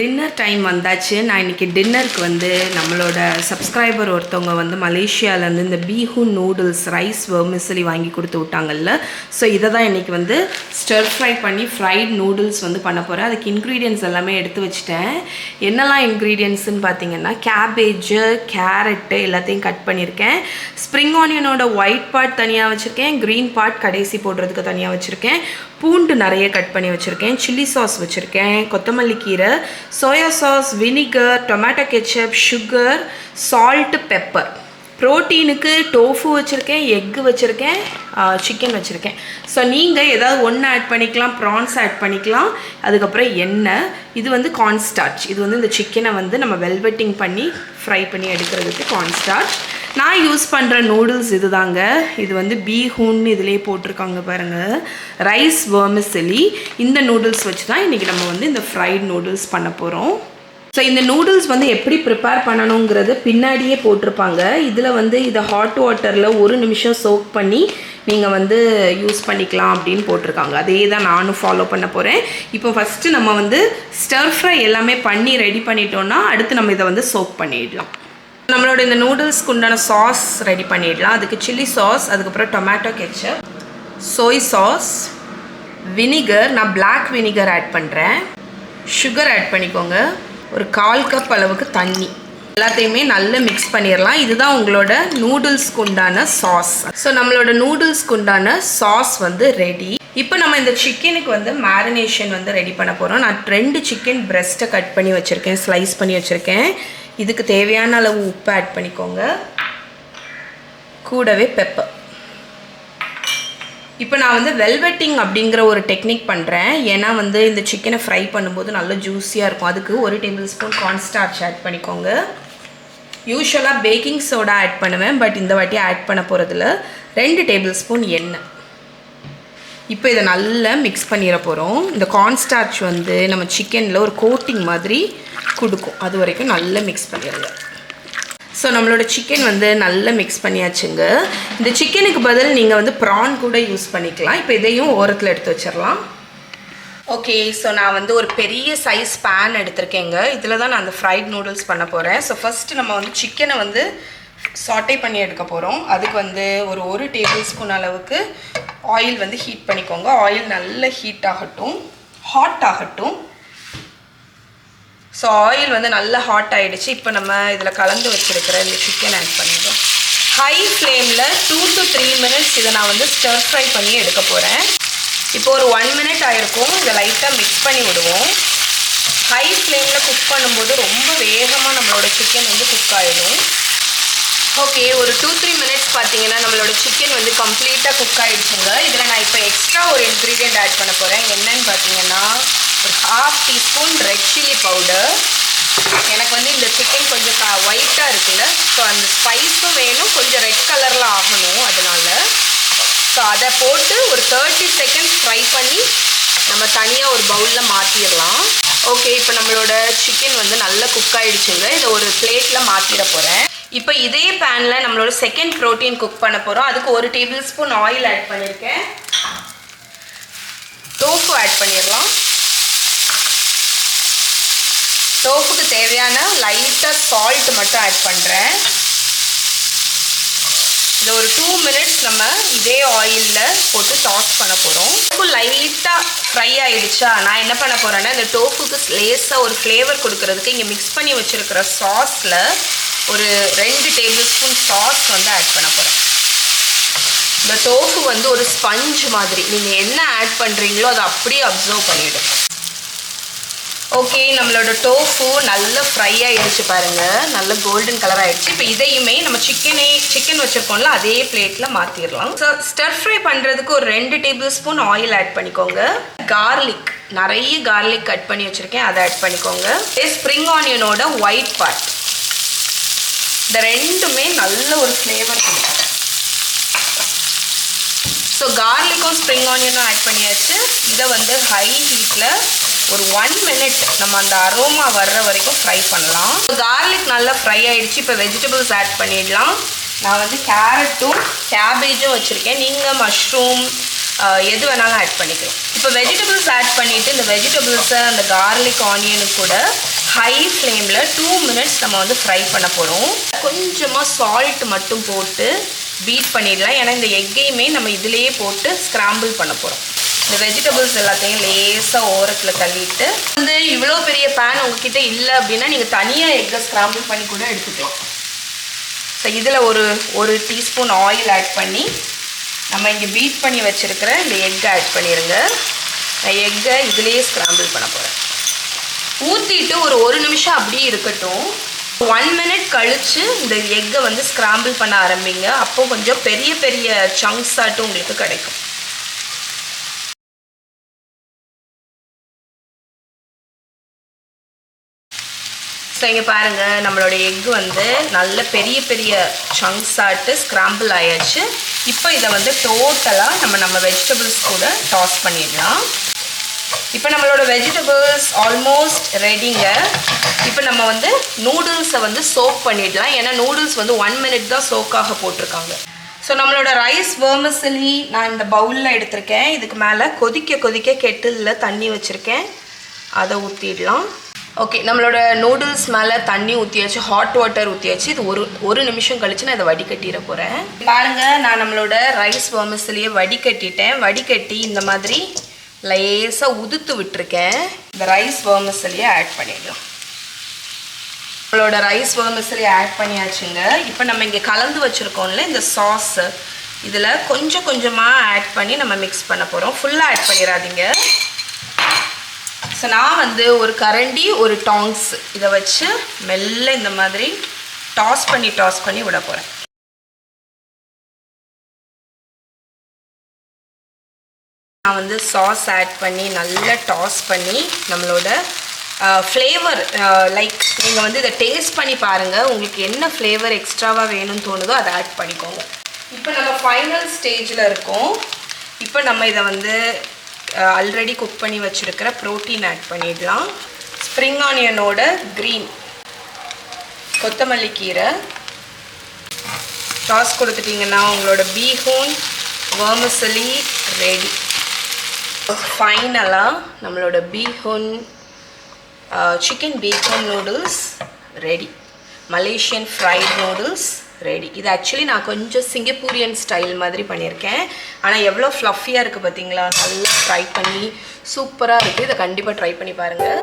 Dinner time வந்தாச்சு. நான் இன்றைக்கி டின்னருக்கு வந்து நம்மளோட சப்ஸ்கிரைபர் ஒருத்தவங்க வந்து மலேசியாவிலேருந்து இந்த பீஹூன் நூடுல்ஸ் ரைஸ் வெர்மிசலி வாங்கி கொடுத்து விட்டாங்கல்ல. ஸோ இதை தான் இன்றைக்கி வந்து ஸ்டர் ஃப்ரை பண்ணி ஃப்ரைட் நூடுல்ஸ் வந்து பண்ண போகிறேன். அதுக்கு இன்க்ரீடியன்ட்ஸ் எல்லாமே எடுத்து வச்சுட்டேன். என்னெல்லாம் இன்க்ரீடியன்ட்ஸ்னு பார்த்தீங்கன்னா கேபேஜு, கேரட்டு எல்லாத்தையும் கட் பண்ணியிருக்கேன். ஸ்ப்ரிங் ஆனியனோட ஒயிட் பார்ட் தனியாக வச்சுருக்கேன், க்ரீன் பார்ட் கடைசி போடுறதுக்கு தனியாக வச்சுருக்கேன், பூண்டு நிறைய கட் பண்ணி வச்சுருக்கேன், சில்லி சாஸ் வச்சுருக்கேன், கொத்தமல்லி கீரை, soya sauce, vinegar, tomato ketchup, sugar, salt, pepper. ப்ரோட்டீனுக்கு டோஃபு வச்சுருக்கேன், எக்கு வச்சுருக்கேன், சிக்கன் வச்சுருக்கேன். ஸோ நீங்கள் ஏதாவது ஒன்று ஆட் பண்ணிக்கலாம், ப்ரான்ஸ் ஆட் பண்ணிக்கலாம். அதுக்கப்புறம் எண்ணெய். இது வந்து கார்ன்ஸ்டார்ச். இது வந்து இந்த சிக்கனை வந்து நம்ம வெல்வெட்டிங் பண்ணி ஃப்ரை பண்ணி எடுக்கிறதுக்கு கார்ன்ஸ்டார்ச். நான் யூஸ் பண்ணுற நூடுல்ஸ் இது தாங்க. இது வந்து பீஹூன் இதிலே போட்டிருக்காங்க பாருங்கள், ரைஸ் வெர்மிசலி. இந்த நூடுல்ஸ் வச்சு தான் இன்றைக்கி நம்ம வந்து இந்த ஃப்ரைட் நூடுல்ஸ் பண்ண போகிறோம். ஸோ இந்த நூடுல்ஸ் வந்து எப்படி ப்ரிப்பேர் பண்ணணுங்கிறது பின்னாடியே போட்டிருப்பாங்க. இதில் வந்து இதை ஹாட் வாட்டரில் 1 நிமிஷம் சோக் பண்ணி நீங்கள் வந்து யூஸ் பண்ணிக்கலாம் அப்படின்னு போட்டிருக்காங்க. அதே தான் நானும் ஃபாலோ பண்ண போகிறேன். இப்போ ஃபஸ்ட்டு நம்ம வந்து ஸ்டர் ஃப்ரை எல்லாமே பண்ணி ரெடி பண்ணிட்டோன்னா அடுத்து நம்ம இதை வந்து சோக் பண்ணிடலாம். நம்மளோட இந்த நூடுல்ஸ்க்கு உண்டான சாஸ் ரெடி பண்ணிடலாம். அதுக்கு சில்லி சாஸ், அதுக்கப்புறம் டொமேட்டோ கெச்சப், சோய் சாஸ், வினிகர். நான் பிளாக் வினிகர் ஆட் பண்ணுறேன். சுகர் ஆட் பண்ணிக்கோங்க. ஒரு 1/4 கப் அளவுக்கு தண்ணி. எல்லாத்தையுமே நல்லா மிக்ஸ் பண்ணிடலாம். இதுதான் உங்களோட நூடுல்ஸ்க்கு உண்டான சாஸ். ஸோ நம்மளோட நூடுல்ஸ்க்கு உண்டான சாஸ் வந்து ரெடி. இப்போ நம்ம இந்த சிக்கனுக்கு வந்து மேரினேஷன் வந்து ரெடி பண்ண போகிறோம். நான் 2 சிக்கன் பிரெஸ்ட்டை கட் பண்ணி வச்சுருக்கேன், ஸ்லைஸ் பண்ணி வச்சுருக்கேன். இதுக்கு தேவையான அளவு உப்பு ஆட் பண்ணிக்கோங்க, கூடவே பெப்பர். இப்போ நான் வந்து வெல்வெட்டிங் அப்படிங்கிற ஒரு டெக்னிக் பண்ணுறேன். ஏன்னா வந்து இந்த சிக்கனை ஃப்ரை பண்ணும்போது நல்லா ஜூஸியாக இருக்கும். அதுக்கு 1 டேபிள் ஸ்பூன் கார்ன்ஸ்டார்ச் ஆட் பண்ணிக்கோங்க. யூஸ்வலாக பேக்கிங் சோடா ஆட் பண்ணுவேன், பட் இந்த வாட்டி ஆட் பண்ண போகிறதுல 2 டேபிள் ஸ்பூன் எண்ணெய். இப்போ இதை நல்லா மிக்ஸ் பண்ணிட போகிறோம். இந்த கார்ன்ஸ்டார்ச் வந்து நம்ம சிக்கனில் ஒரு கோட்டிங் மாதிரி கொடுக்கும். அது வரைக்கும் நல்லா மிக்ஸ் பண்ணிடுங்க. ஸோ நம்மளோட சிக்கன் வந்து நல்லா மிக்ஸ் பண்ணியாச்சுங்க. இந்த சிக்கனுக்கு பதில் நீங்கள் வந்து ப்ரான் கூட யூஸ் பண்ணிக்கலாம். இப்போ இதையும் ஓரத்தில் எடுத்து வச்சிடலாம். ஓகே, ஸோ நான் வந்து ஒரு பெரிய சைஸ் பேன் எடுத்திருக்கேங்க. இதில் தான் நான் அந்த ஃப்ரைட் நூடுல்ஸ் பண்ண போகிறேன். ஸோ ஃபஸ்ட்டு நம்ம வந்து சிக்கனை வந்து சாட்டே பண்ணி எடுக்க போகிறோம். அதுக்கு வந்து ஒரு 1 டேபிள் ஸ்பூன் அளவுக்கு ஆயில் வந்து ஹீட் பண்ணிக்கோங்க. ஆயில் நல்லா ஹீட் ஆகட்டும், ஹாட் ஆகட்டும். ஸோ ஆயில் வந்து நல்லா ஹாட் ஆகிடுச்சு. இப்போ நம்ம இதில் கலந்து வச்சுருக்கிற இந்த சிக்கன் ஆட் பண்ணிடுறோம். ஹை ஃப்ளேமில் 2 to 3 மினிட்ஸ் இதை நான் வந்து ஸ்டர் ஃப்ரை பண்ணி எடுக்க போகிறேன். இப்போ ஒரு 1 மினிட் ஆகிருக்கும். இதை லைட்டாக மிக்ஸ் பண்ணி விடுவோம். ஹை ஃப்ளேமில் குக் பண்ணும்போது ரொம்ப வேகமாக நம்மளோட சிக்கன் வந்து குக் ஆகிடும். ஓகே, ஒரு 2-3 மினிட்ஸ் பார்த்தீங்கன்னா நம்மளோட சிக்கன் வந்து கம்ப்ளீட்டாக குக் ஆகிடுச்சுங்க. இதில் நான் இப்போ எக்ஸ்ட்ரா ஒரு இன்க்ரீடியண்ட் ஆட் பண்ண போகிறேன். என்னன்னு பார்த்தீங்கன்னா ஒரு 1/2 டீஸ்பூன் ரெட் சில்லி பவுடர். எனக்கு வந்து இந்த சிக்கன் கொஞ்சம் ஒயிட்டாக இருக்குல்ல, ஸோ அந்த ஸ்பைஸும் வேணும், கொஞ்சம் ரெட் கலரில் ஆகணும். அதனால ஸோ அதை போட்டு ஒரு 30 செகண்ட்ஸ் ஃப்ரை பண்ணி நம்ம தனியாக ஒரு பவுலில் மாற்றிடலாம். ஓகே, இப்போ நம்மளோட சிக்கன் வந்து நல்லா குக் ஆகிடுச்சுங்க. இதை ஒரு பிளேட்டில் மாற்றிட போகிறேன். இப்போ இதே பேனில் நம்மளோட செகண்ட் ப்ரோட்டீன் குக் பண்ண போகிறோம். அதுக்கு 1 டேபிள் ஸ்பூன் ஆயில் ஆட் பண்ணியிருக்கேன். டோஃபு ஆட் பண்ணிடலாம். டோஃபுக்கு தேவையான லைட்டாக சால்ட் மட்டும் ஆட் பண்ணுறேன். இதை ஒரு 2 மினிட்ஸ் நம்ம இதே ஆயிலில் போட்டு டாஸ் பண்ண போகிறோம். டோஃபு லைட்டாக ஃப்ரை ஆகிடுச்சா, நான் என்ன பண்ண போகிறேன்னா இந்த டோஃபுக்கு லேஸாக ஒரு ஃப்ளேவர் கொடுக்கறதுக்கு இங்கே மிக்ஸ் பண்ணி வச்சுருக்கிற சாஸில் ஒரு 2 டேபிள் ஸ்பூன் சாஸ் வந்து ஆட் பண்ண போகிறேன். இந்த டோஃபு வந்து ஒரு ஸ்பஞ்ச் மாதிரி, நீங்கள் என்ன ஆட் பண்ணுறீங்களோ அதை அப்படியே அப்சர்வ் பண்ணிவிடும். ஓகே, நம்மளோட டோஃபு நல்லா ஃப்ரை ஆகிடுச்சு பாருங்கள், நல்ல கோல்டன் கலர் ஆகிடுச்சு. இப்போ இதையுமே நம்ம சிக்கன் வச்சுருக்கோம்ல அதே பிளேட்டில் மாற்றிடலாம். ஸோ ஸ்டர் ஃப்ரை பண்ணுறதுக்கு ஒரு 2 டேபிள் ஸ்பூன் ஆயில் ஆட் பண்ணிக்கோங்க. கார்லிக், நிறைய கார்லிக் கட் பண்ணி வச்சுருக்கேன், அதை ஆட் பண்ணிக்கோங்க. ஸ்ப்ரிங் ஆனியனோட ஒயிட் பார்ட். இந்த ரெண்டுமே நல்ல ஒரு ஃப்ளேவர் கொடுக்கும். ஸோ கார்லிக்கும் ஸ்ப்ரிங் ஆனியனும் ஆட் பண்ணியாச்சு. இதை வந்து ஹை ஹீட்டில் ஒரு 1 மினிட் நம்ம அந்த அரோமா வர்ற வரைக்கும் ஃப்ரை பண்ணலாம். கார்லிக் நல்லா ஃப்ரை ஆகிடுச்சு. இப்போ வெஜிடபிள்ஸ் ஆட் பண்ணிடலாம். நான் வந்து கேரட்டும் கேபேஜும் வச்சுருக்கேன். நீங்கள் மஷ்ரூம், எது வேணாலும் ஆட் பண்ணிக்கலாம். இப்போ வெஜிடபிள்ஸ் ஆட் பண்ணிவிட்டு இந்த வெஜிடபிள்ஸை அந்த கார்லிக் ஆனியனு கூட ஹை ஃப்ளேமில் 2 மினிட்ஸ் நம்ம வந்து ஃப்ரை பண்ண போகிறோம். கொஞ்சமாக சால்ட் மட்டும் போட்டு பீட் பண்ணிடலாம். ஏன்னா இந்த எக்கையுமே நம்ம இதிலேயே போட்டு ஸ்க்ராம்பிள் பண்ண போகிறோம். இந்த வெஜிடபிள்ஸ் எல்லாத்தையும் லேசாக ஓரத்தில் தள்ளிட்டு வந்து இவ்வளோ பெரிய பேன் உங்ககிட்ட இல்லை அப்படின்னா நீங்கள் தனியாக எக்கை ஸ்க்ராம்பிள் பண்ணி கூட எடுத்துக்கலாம். ஸோ இதில் ஒரு டீஸ்பூன் ஆயில் ஆட் பண்ணி நம்ம இங்கே பீட் பண்ணி வச்சுருக்கிற இந்த எக்கை ஆட் பண்ணிடுங்க. நான் எக்கை இதிலேயே ஸ்க்ராம்பிள் பண்ண போகிறேன். ஊற்றிட்டு ஒரு நிமிஷம் அப்படியே இருக்கட்டும். 1 மினிட் கழித்து இந்த எக்கை வந்து ஸ்க்ராம்பிள் பண்ண ஆரம்பிங்க. அப்போது கொஞ்சம் பெரிய பெரிய சங்க்ஸ் ஆட்டும் உங்களுக்கு கிடைக்கும். ஸோ இங்கே பாருங்கள், நம்மளோட எக்கு வந்து நல்ல பெரிய பெரிய சங்க்ஸ் ஆட்டு ஸ்க்ராம்பிள் ஆயாச்சு. இப்போ இதை வந்து டோட்டலாக நம்ம வெஜிடபிள்ஸ் கூட டாஸ் பண்ணிடலாம். இப்போ நம்மளோட வெஜிடபிள்ஸ் ஆல்மோஸ்ட் ரெடிங்க. இப்போ நம்ம வந்து நூடுல்ஸை வந்து சோக் பண்ணிடலாம். ஏன்னா நூடுல்ஸ் வந்து 1 மினிட் தான் சோக்காக போட்டிருக்காங்க. ஸோ நம்மளோட ரைஸ் வெர்மிசெலி நான் இந்த பவுலில் எடுத்திருக்கேன். இதுக்கு மேலே கொதிக்க கெட்டிலில் தண்ணி வச்சுருக்கேன். அதை ஊற்றிடலாம். ஓகே, நம்மளோட நூடுல்ஸ் மேலே தண்ணி ஊற்றியாச்சு, ஹாட் வாட்டர் ஊற்றியாச்சு. இது ஒரு நிமிஷம் கழிச்சு நான் இதை வடிகட்டிட போகிறேன். பாருங்கள், நான் நம்மளோட ரைஸ் வெர்மிசெலியை வடிகட்டிட்டேன். வடிகட்டி இந்த மாதிரி லேசாக உதுத்து விட்டுருக்கேன். இந்த ரைஸ் வெர்மிசெலியை ஆட் பண்ணிடலாம். நம்மளோட ரைஸ் வெர்மிசெலி ஆட் பண்ணியாச்சுங்க. இப்போ நம்ம இங்கே கலந்து வச்சுருக்கோம்ல இந்த சாஸ், இதில் கொஞ்சம் கொஞ்சமாக ஆட் பண்ணி நம்ம மிக்ஸ் பண்ண போகிறோம். ஃபுல்லாக ஆட் பண்ணிடாதீங்க. ஸோ நான் வந்து ஒரு கரண்டி ஒரு டாங்ஸ் இதை வச்சு மெல்ல இந்த மாதிரி டாஸ் பண்ணி விட போகிறேன். நான் வந்து சாஸ் ஆட் பண்ணி நல்லா டாஸ் பண்ணி நம்மளோட ஃப்ளேவர் லைக் நீங்கள் வந்து இதை டேஸ்ட் பண்ணி பாருங்கள். உங்களுக்கு என்ன ஃப்ளேவர் எக்ஸ்ட்ராவாக வேணும்னு தோணுதோ அதை ஆட் பண்ணிக்கோங்க. இப்போ நம்ம ஃபைனல் ஸ்டேஜில் இருக்கோம். இப்போ நம்ம இதை வந்து ஆல்ரெடி குக் பண்ணி வச்சுருக்கிற ப்ரோட்டீன் ஆட் பண்ணிடலாம். ஸ்ப்ரிங் ஆனியனோட க்ரீன், கொத்தமல்லி கீரை டாஸ் கொடுத்துட்டிங்கன்னா உங்களோட பீஹூன் வெர்மிசெலி ரெடி. ஃபைனலாக நம்மளோட beehoon chicken beehoon noodles ready. Malaysian fried noodles ready. இது ஆக்சுவலி நான் கொஞ்சம் சிங்கப்பூரியன் ஸ்டைல் மாதிரி பண்ணியிருக்கேன். ஆனால் எவ்வளோ ஃப்ளஃபியாக இருக்குது பார்த்தீங்களா? நல்லா ட்ரை பண்ணி சூப்பராக இருக்குது. இதை கண்டிப்பாக ட்ரை பண்ணி பாருங்கள்.